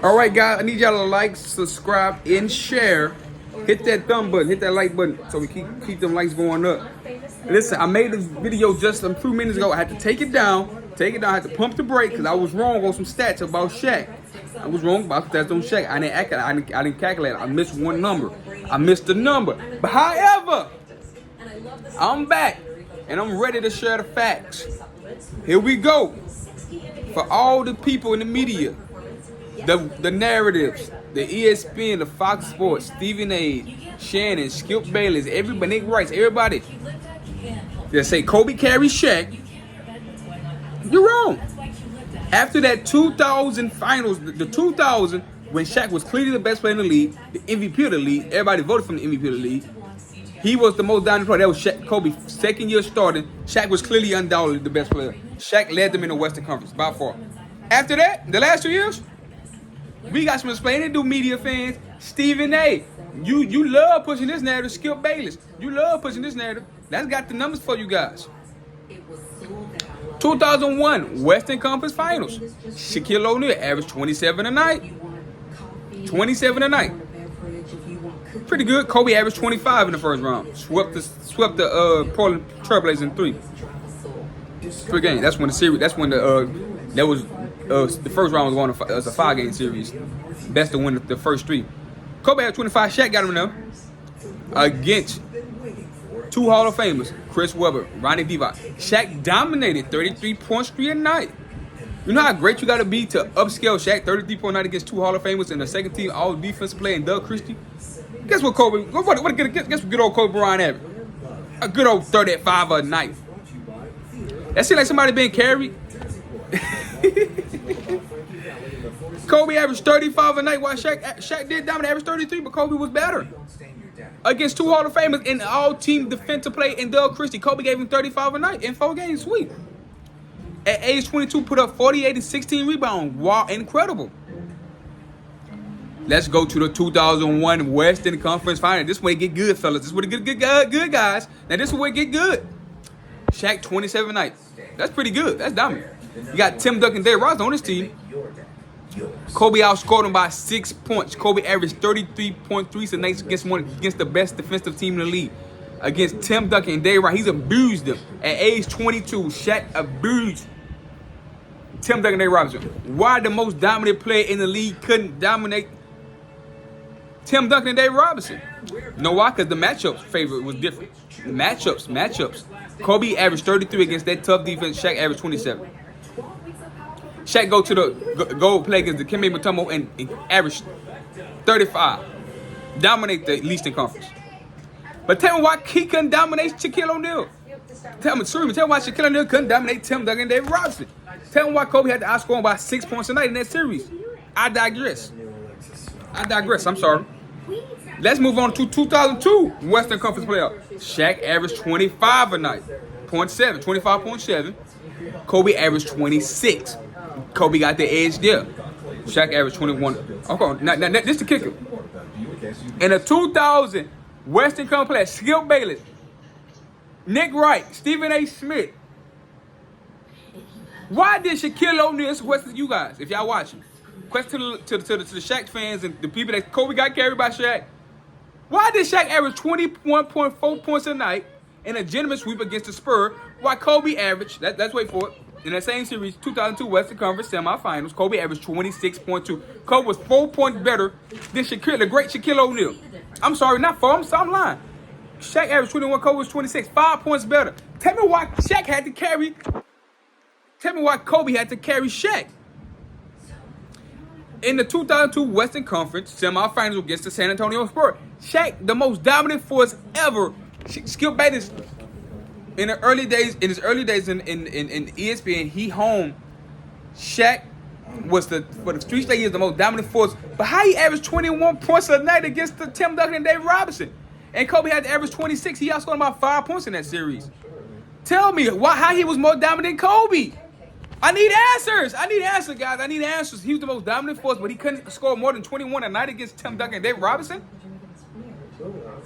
All right, guys, I need y'all to like, subscribe, and share. Hit that thumb button, hit that like button, so we keep them likes going up. Listen, I made this video just a few minutes ago. I had to take it down. I had to pump the brake because I was wrong on some stats about Shaq. I was wrong about stats on Shaq. I didn't calculate. I missed one number. I missed the number. But however, I'm back and I'm ready to share the facts. Here we go. For all the people in the media, the narratives, the ESPN, the Fox Sports, Stephen A, Shannon, Skip Bayless, everybody, Nick Rice, everybody that say Kobe carries Shaq, you're wrong. After that 2000 finals, the 2000, when Shaq was clearly the best player in the league, the MVP of the league, everybody voted for the MVP of the league. He was the most dominant player. That was Shaq, Kobe's second year starting. Shaq was clearly undoubtedly the best player. Shaq led them in the Western Conference by far. After that, the last 2 years, we got some explaining to do, media fans. Stephen A, you love pushing this narrative. Skip Bayless, you love pushing this narrative. That's got the numbers for you guys. 2001 Western Conference Finals. Shaquille O'Neal averaged 27 a night. 27 a night. Pretty good. Kobe averaged 25 in the first round. Swept the Portland Trailblazers in 3 games. That's when the series. That's when the first round was going to as a 5-game series. Best to win the first 3. Kobe had 25. Shaq got him there against 2 Hall of Famers, Chris Webber, Ronnie Divac. Shaq dominated 33 points a night. You know how great you got to be to upscale Shaq 33 night against 2 Hall of Famers and the second team all defensive player and Doug Christie? Guess what Kobe? Guess what good old Kobe Bryant averaged? A good old 35 a night. That seems like somebody being carried. Kobe averaged 35 a night while Shaq did dominate, average 33, but Kobe was better. Against 2 Hall of Famers in all-team defensive play and Doug Christie, Kobe gave him 35 a night in 4 games. Sweet. At age 22, put up 48 and 16 rebounds. Wow, incredible. Let's go to the 2001 Western Conference Finals. This is where it get good, fellas. This is where it get good, guys. Now, this is where it get good. Shaq, 27 nights. That's pretty good. That's dominant. You got Tim Duncan, Dave Ross on his team. Kobe outscored him by 6 points. Kobe averaged 33.3 a night against the best defensive team in the league. Against Tim Duncan and Dave Ross, he's abused them. At age 22, Shaq abused Tim Duncan and Dave Robinson. Why the most dominant player in the league couldn't dominate Tim Duncan and Dave Robinson? You know why? Because the matchups favorite was different. Matchups. Kobe averaged 33 against that tough defense. Shaq averaged 27. Shaq go play against the Kembe Mutombo and averaged 35. Dominate the Leastern Conference. But tell me why he couldn't dominate Shaquille O'Neal. Tell me why Shaquille O'Neal couldn't dominate Tim Duncan and David Robinson. Tell me why Kobe had to outscore him by 6 points a night in that series. I digress. I'm sorry. Let's move on to 2002 Western Conference playoff. Shaq averaged 25 a night. 25.7. Kobe averaged 26. Kobe got the edge there. Shaq averaged 21. Okay, now this is the kicker. In the 2000 Western Conference, Skip Bayless, Nick Wright, Stephen A. Smith. Why did Shaquille O'Neal? This is a question to you guys, if y'all watching. Question to the Shaq fans and the people that Kobe got carried by Shaq. Why did Shaq average 21.4 points a night in a gentleman sweep against the Spurs? While Kobe averaged, let's wait for it. In that same series, 2002 Western Conference semifinals, Kobe averaged 26.2. Kobe was 4 points better than the great Shaquille O'Neal. I'm sorry, not 4. I'm lying. Shaq averaged 21, Kobe was 26. 5 points better. Tell me why Kobe had to carry Shaq. In the 2002 Western Conference semifinals against the San Antonio Spurs, Shaq, the most dominant force ever. Skip Bayless, in his early days in ESPN, he homed Shaq was for the 3 straight years the most dominant force. But how he averaged 21 points a night against the Tim Duncan and David Robinson? And Kobe had to average 26. He outscored about 5 points in that series. Tell me how he was more dominant than Kobe. I need answers, guys. I need answers. He was the most dominant force, but he couldn't score more than 21 a night against Tim Duncan and David Robinson.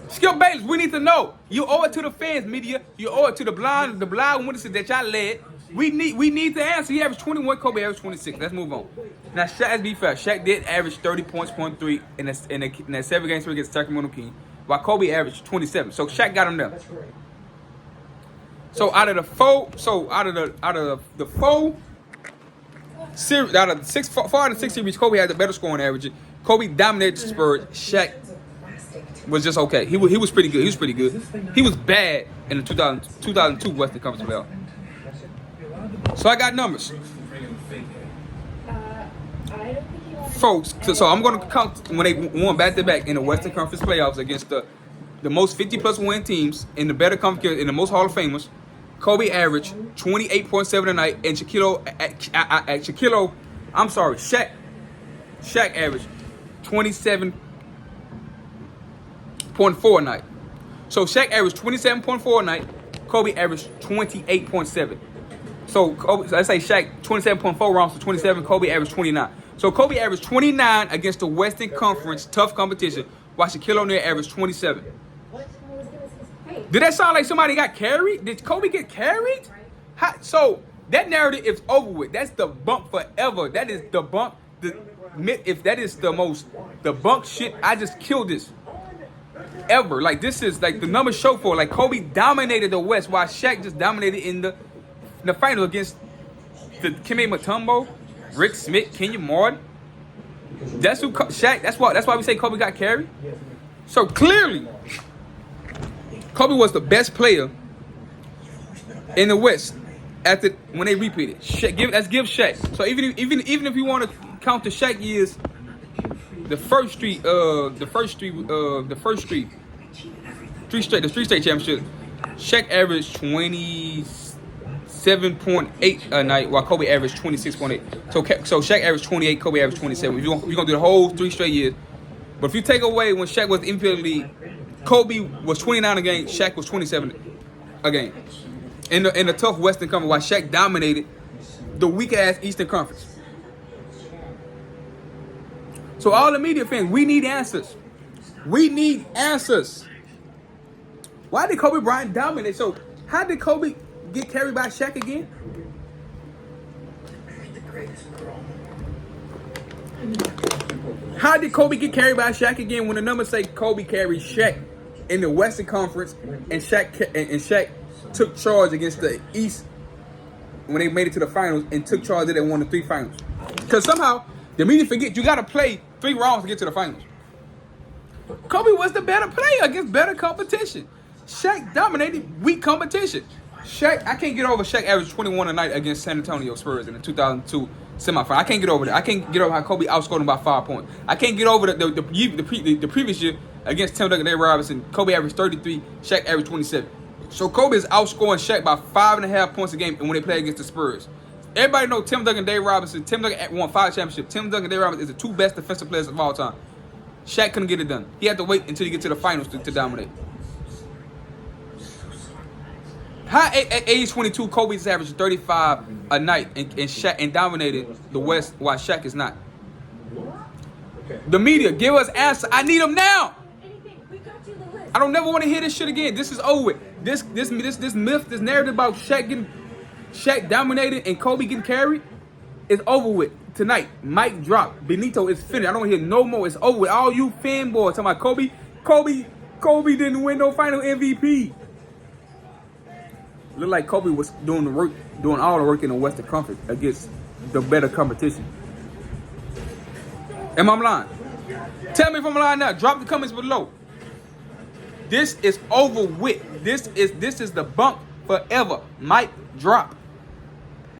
Skip Bayless, we need to know. You owe it to the fans, media. You owe it to the blind witnesses that y'all led. We need the answer. He averaged 21. Kobe averaged 26. Let's move on. Now, Shaq, let's be fair. Shaq did average 30 points, 0.3 in that 7-game series against Sacramento Kings, while Kobe averaged 27. So Shaq got him there. So out of the four series, out of the 6 series, Kobe had the better scoring average. Kobe dominated the Spurs. Shaq was just okay. He was pretty good. He was bad in the 2002 Western Conference playoff. So I got numbers. Folks, so I'm going to count when they won back-to-back in the Western Conference playoffs against the most 50-plus win teams in the better conference, in the most Hall of Famers. Kobe averaged 28.7 a night, and Shaq averaged 27.4 a night. So Shaq averaged 27.4 a night. Kobe averaged 28.7. So let's say Shaq 27.4 rounds to 27. Kobe averaged 29. So Kobe averaged 29 against the Western Conference tough competition, while Shaquille O'Neal averaged 27. Did that sound like somebody got carried? Did Kobe get carried? So that narrative is over with. That's the bunk forever. That is the bunk. If that is the most debunked shit, I just killed this. Ever. Like, this is like the numbers show for it. Like, Kobe dominated the West while Shaq just dominated in the final against the Kimmy Mutombo, Rick Smith, Kenya Martin. That's who Shaq. That's why we say Kobe got carried. So clearly, Kobe was the best player in the West when they repeated. Let's give Shaq. So even if you want to count the Shaq years, the three straight championship, Shaq averaged 27.8 a night, while Kobe averaged 26.8. So Shaq averaged 28, Kobe averaged 27. We're gonna do the whole 3 straight years. But if you take away when Shaq was in the league, Kobe was 29 a game, Shaq was 27 a game. In the tough Western Conference, while Shaq dominated the weak-ass Eastern Conference. So all the media fans, we need answers. Why did Kobe Bryant dominate? So how did Kobe get carried by Shaq again? How did Kobe get carried by Shaq again when the numbers say Kobe carried Shaq in the Western Conference and Shaq took charge against the East when they made it to the finals and took charge of it and won the 3 finals? Because somehow the media forget you got to play 3 rounds to get to the finals. Kobe was the better player against better competition. Shaq dominated weak competition. I can't get over Shaq averaged 21 a night against San Antonio Spurs in the 2002 semifinal. I can't get over that. I can't get over how Kobe outscored him by 5 points. I can't get over the previous year against Tim Duncan, David Robinson. Kobe averaged 33, Shaq averaged 27. So Kobe is outscoring Shaq by 5.5 points a game when they play against the Spurs. Everybody know Tim Duncan, David Robinson. Tim Duncan won 5 championships. Tim Duncan, David Robinson is the 2 best defensive players of all time. Shaq couldn't get it done. He had to wait until he get to the finals to dominate. At age 22, Kobe's averaging 35 a night and dominated the West while Shaq is not. The media, give us answer. I need them now. I don't never want to hear this shit again. This is over with. This myth, this narrative about Shaq dominated and Kobe getting carried is over with. Tonight, mic drop. Benito is finished. I don't want to hear no more. It's over with. All you fanboys talking about Kobe didn't win no final MVP. Looked like Kobe was doing all the work in the Western Conference against the better competition. Am I lying? Tell me if I'm lying now. Drop the comments below. This is over with. This is the bunk forever. Mic drop.